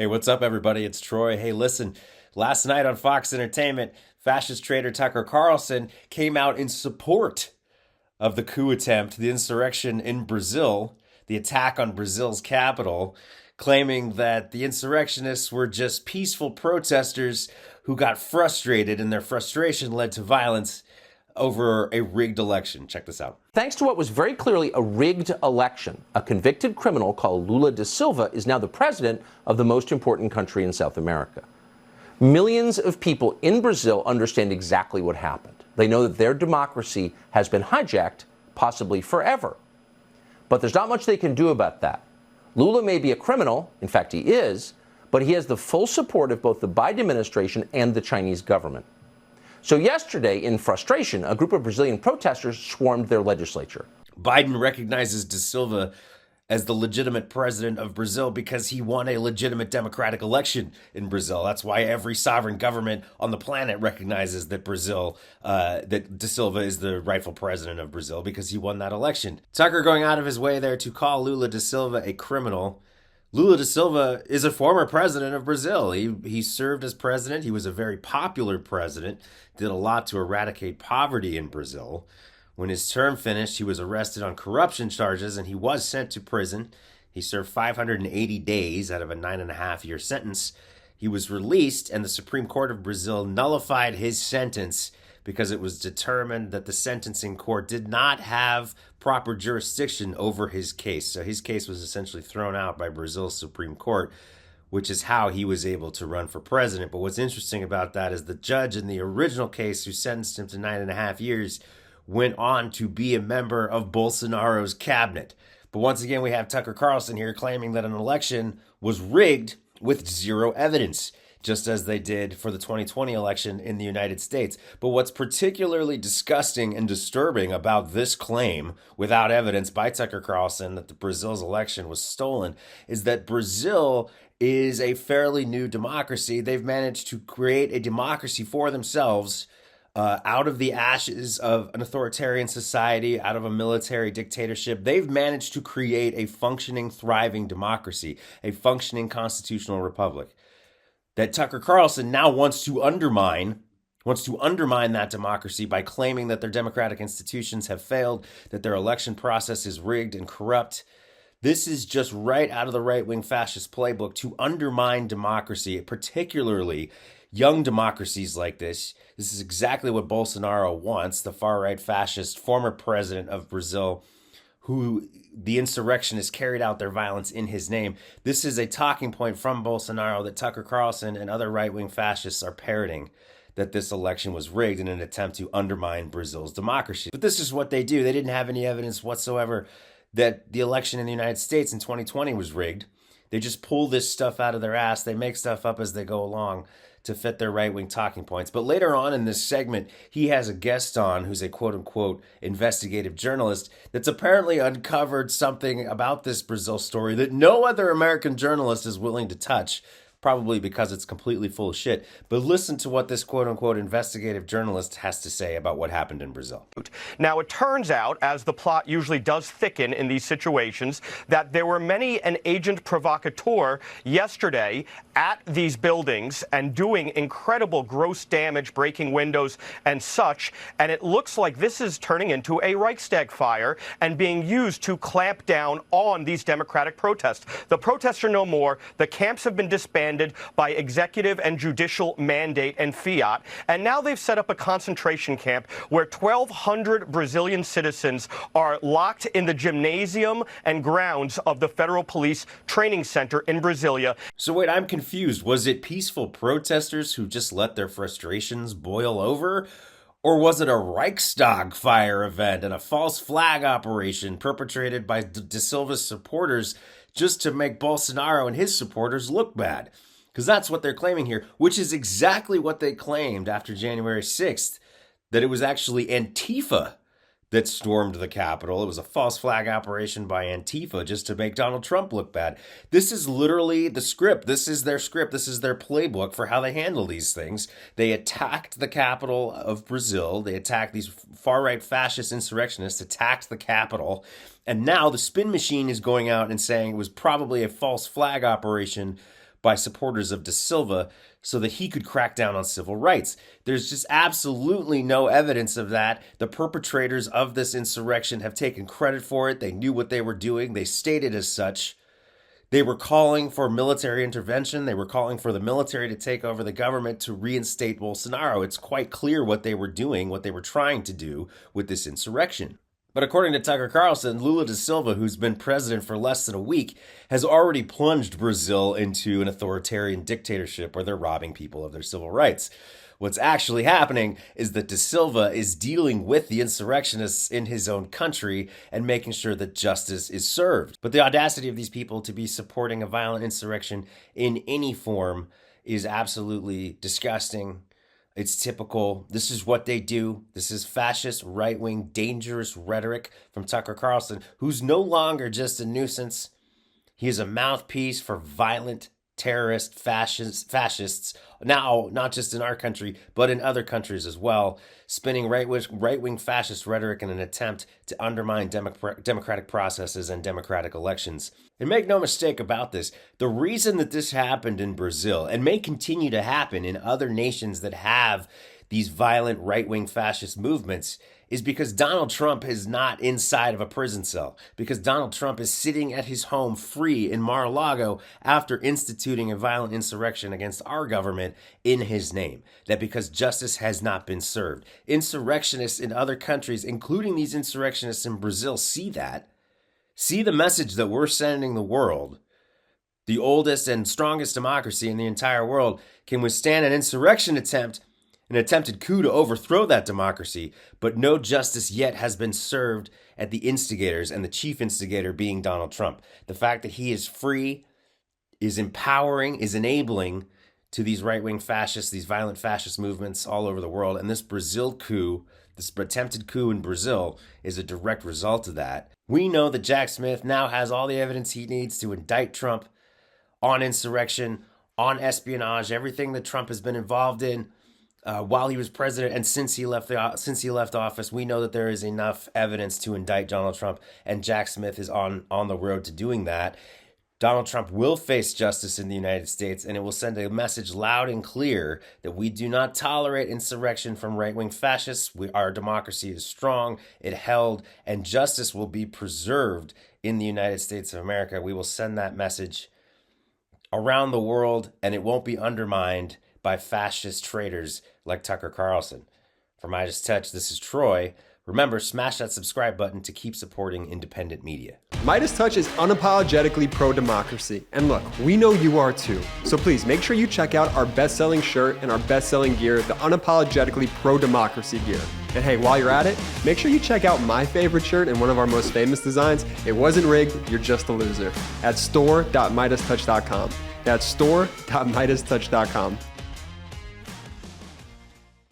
Hey, what's up, everybody? It's Troy. Hey, listen, last night on Fox Entertainment, fascist traitor Tucker Carlson came out in support of the coup attempt, the insurrection in Brazil, the attack on Brazil's capital, claiming that the insurrectionists were just peaceful protesters who got frustrated and their frustration led to violence over a rigged election. Check this out. Thanks to what was very clearly a rigged election, a convicted criminal called Lula da Silva is now the president of the most important country in South America. Millions of people in Brazil understand exactly what happened. They know that their democracy has been hijacked, possibly forever. But there's not much they can do about that. Lula may be a criminal, in fact he is, but he has the full support of both the Biden administration and the Chinese government. So yesterday, in frustration, a group of Brazilian protesters swarmed their legislature. Biden recognizes da Silva as the legitimate president of Brazil because he won a legitimate democratic election in Brazil. That's why every sovereign government on the planet recognizes that that da Silva is the rightful president of Brazil because he won that election. Tucker going out of his way there to call Lula da Silva a criminal. Lula da Silva is a former president of Brazil. He served as president. He was a very popular president, did a lot to eradicate poverty in Brazil. When his term finished, he was arrested on corruption charges and he was sent to prison. He served 580 days out of a 9.5-year sentence. He was released and the Supreme Court of Brazil nullified his sentence because it was determined that the sentencing court did not have proper jurisdiction over his case. So his case was essentially thrown out by Brazil's Supreme Court, which is how he was able to run for president. But what's interesting about that is the judge in the original case who sentenced him to 9.5 years went on to be a member of Bolsonaro's cabinet. But once again, we have Tucker Carlson here claiming that an election was rigged with zero evidence, just as they did for the 2020 election in the United States. But what's particularly disgusting and disturbing about this claim, without evidence by Tucker Carlson, that the Brazil's election was stolen, is that Brazil is a fairly new democracy. They've managed to create a democracy for themselves out of the ashes of an authoritarian society, out of a military dictatorship. They've managed to create a functioning, thriving democracy, a functioning constitutional republic that Tucker Carlson now wants to undermine that democracy by claiming that their democratic institutions have failed, that their election process is rigged and corrupt. This is just right out of the right-wing fascist playbook to undermine democracy, particularly young democracies like this. This is exactly what Bolsonaro wants, the far-right fascist former president of Brazil, who the insurrectionists carried out their violence in his name. This is a talking point from Bolsonaro that Tucker Carlson and other right-wing fascists are parroting, that this election was rigged in an attempt to undermine Brazil's democracy. But this is what they do. They didn't have any evidence whatsoever that the election in the United States in 2020 was rigged. They just pull this stuff out of their ass. They make stuff up as they go along to fit their right-wing talking points. But later on in this segment, he has a guest on who's a quote-unquote investigative journalist that's apparently uncovered something about this Brazil story that no other American journalist is willing to touch, probably because it's completely full of shit. But listen to what this quote-unquote investigative journalist has to say about what happened in Brazil. Now, it turns out, as the plot usually does thicken in these situations, that there were many an agent provocateur yesterday at these buildings and doing incredible gross damage, breaking windows and such. And it looks like this is turning into a Reichstag fire and being used to clamp down on these democratic protests. The protests are no more. The camps have been disbanded by executive and judicial mandate and fiat. And now they've set up a concentration camp where 1,200 Brazilian citizens are locked in the gymnasium and grounds of the Federal Police Training Center in Brasilia. So wait, I'm confused. Was it peaceful protesters who just let their frustrations boil over? Or was it a Reichstag fire event and a false flag operation perpetrated by da Silva's supporters just to make Bolsonaro and his supporters look bad? Because that's what they're claiming here, which is exactly what they claimed after January 6th, that it was actually Antifa that stormed the Capitol. It was a false flag operation by Antifa just to make Donald Trump look bad. This is literally the script. This is their script. This is their playbook for how they handle these things. They attacked the capital of Brazil. They attacked these far-right fascist insurrectionists, attacked the Capitol. And now the spin machine is going out and saying it was probably a false flag operation by supporters of Da Silva so that he could crack down on civil rights. There's just absolutely no evidence of that. The perpetrators of this insurrection have taken credit for it. They knew what they were doing. They stated as such. They were calling for military intervention. They were calling for the military to take over the government to reinstate Bolsonaro. It's quite clear what they were doing, what they were trying to do with this insurrection. But according to Tucker Carlson, Lula da Silva, who's been president for less than a week, has already plunged Brazil into an authoritarian dictatorship where they're robbing people of their civil rights. What's actually happening is that da Silva is dealing with the insurrectionists in his own country and making sure that justice is served. But the audacity of these people to be supporting a violent insurrection in any form is absolutely disgusting. It's typical. This is what they do. This is fascist, right-wing, dangerous rhetoric from Tucker Carlson, who's no longer just a nuisance. He is a mouthpiece for violent terrorist fascists, now not just in our country, but in other countries as well, spinning right-wing fascist rhetoric in an attempt to undermine democratic processes and democratic elections. And make no mistake about this, the reason that this happened in Brazil, and may continue to happen in other nations that have these violent right-wing fascist movements, is because Donald Trump is not inside of a prison cell, because Donald Trump is sitting at his home free in Mar-a-Lago after instituting a violent insurrection against our government in his name. That because justice has not been served. Insurrectionists in other countries, including these insurrectionists in Brazil, see that. See the message that we're sending the world. The oldest and strongest democracy in the entire world can withstand an insurrection attempt, an attempted coup to overthrow that democracy, but no justice yet has been served at the instigators, and the chief instigator being Donald Trump. The fact that he is free, is empowering, is enabling to these right-wing fascists, these violent fascist movements all over the world. And this Brazil coup, this attempted coup in Brazil, is a direct result of that. We know that Jack Smith now has all the evidence he needs to indict Trump on insurrection, on espionage, everything that Trump has been involved in while he was president and since he left office. We know that there is enough evidence to indict Donald Trump, and Jack Smith is on the road to doing that. Donald Trump will face justice in the United States, and it will send a message loud and clear that we do not tolerate insurrection from right-wing fascists. Our democracy is strong, it held, and justice will be preserved in the United States of America. We will send that message around the world, and it won't be undermined by fascist traitors like Tucker Carlson. For MeidasTouch, this is Troy. Remember, smash that subscribe button to keep supporting independent media. MeidasTouch is unapologetically pro-democracy. And look, we know you are too. So please make sure you check out our best-selling shirt and our best-selling gear, the unapologetically pro-democracy gear. And hey, while you're at it, make sure you check out my favorite shirt and one of our most famous designs, It Wasn't Rigged, You're Just a Loser, at store.meidastouch.com. That's store.meidastouch.com.